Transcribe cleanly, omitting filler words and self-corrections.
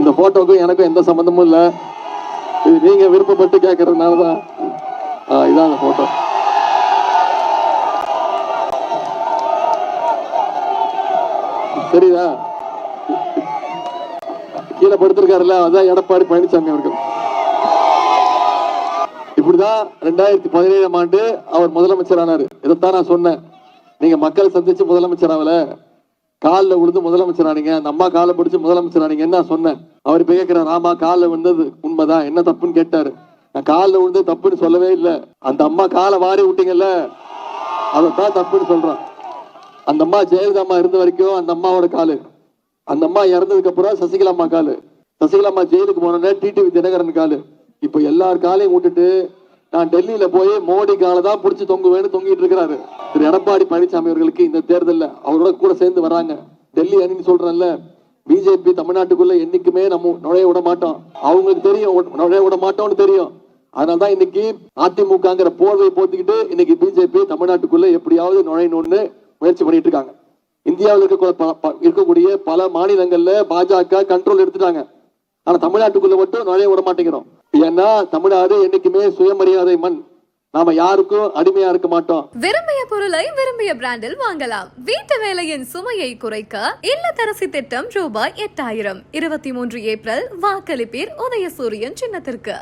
இந்த போட்டோக்கும் எனக்கும் எந்த சம்பந்தமும் இல்லை. இது நீங்க விருப்பப்பட்டு கேட்கறதுனாலதான் இதான் அந்த போட்டோ. சரிதா? கீழே படுத்திருக்காருல்ல, அதான் எடப்பாடி பழனிசாமி அவர்கள். இப்படிதான் 2017ஆம் ஆண்டு அவர் முதலமைச்சர் ஆனாரு. இதைத்தான் நான் சொன்னேன். நீங்க மக்களை சந்திச்சு முதலமைச்சர் ஆகல, காலில் விழுந்து முதலமைச்சர் ஆனீங்க, அந்த அம்மா காலை பிடிச்சு முதலமைச்சர் ஆனீங்கன்னு நான் சொன்னேன். அவர் இப்ப கேட்கிறார், ஆமா காலில் விழுந்தது உண்மைதான், என்ன தப்புன்னு கேட்டாரு. நான் காலில் விழுந்து தப்புன்னு சொல்லவே இல்லை. அந்த அம்மா காலை வாரி விட்டீங்கல்ல, அதைத்தான் தப்புன்னு சொல்றான். அந்த அம்மா ஜெயலலிதா அம்மா இருந்த வரைக்கும் அந்த அம்மாவோட காலு, அந்த அம்மா இறந்ததுக்கு அப்புறம் சசிகலா அம்மா காலு, சசிகலா அம்மா ஜெயிலுக்கு போனோன்னே டிடிவி தினகரன் காலு. இப்ப எல்லார் காலையும் விட்டுட்டு நான் டெல்லியில போய் மோடி காலை தான் பிடிச்சி தொங்குவேன்னு தொங்கிட்டு இருக்கிறாரு. திரு எடப்பாடி பழனிசாமி அவர்களுக்கு இந்த தேர்தலில் அவரோட கூட சேர்ந்து வராங்க. டெல்லி அணின்னு சொல்றேன்ல, பிஜேபி தமிழ்நாட்டுக்குள்ள என்னைக்குமே நம்ம நுழைய விட மாட்டோம். அவங்களுக்கு தெரியும் நுழைய விட மாட்டோம்னு தெரியும். அதனாலதான் இன்னைக்கு அதிமுகங்கிற போர்வை போத்திக்கிட்டு இன்னைக்கு பிஜேபி தமிழ்நாட்டுக்குள்ள எப்படியாவது நுழையணும்னு முயற்சி பண்ணிட்டு இருக்காங்க. இந்தியாவில் இருக்கக்கூடிய பல மாநிலங்கள்ல பாஜக கண்ட்ரோல் எடுத்துட்டாங்க. ஆனா தமிழ்நாட்டுக்குள்ள மட்டும் நுழைய விட மாட்டேங்கிறோம். ஏன்னா தமிழ்நாடு என்னைக்குமே சுயமரியாதை மண். நாம யாருக்கும் அடிமையா இருக்க மாட்டோம். விரும்பிய பொருளை விரும்பிய பிராண்டில் வாங்கலாம். வீட்டு வேலையின் சுமையை குறைக்க இல்லத்தரசி திட்டம் ரூபாய் 8000. 23 ஏப்ரல் வாக்களிப்பீர் உதயசூரியன் சின்னத்திற்கு.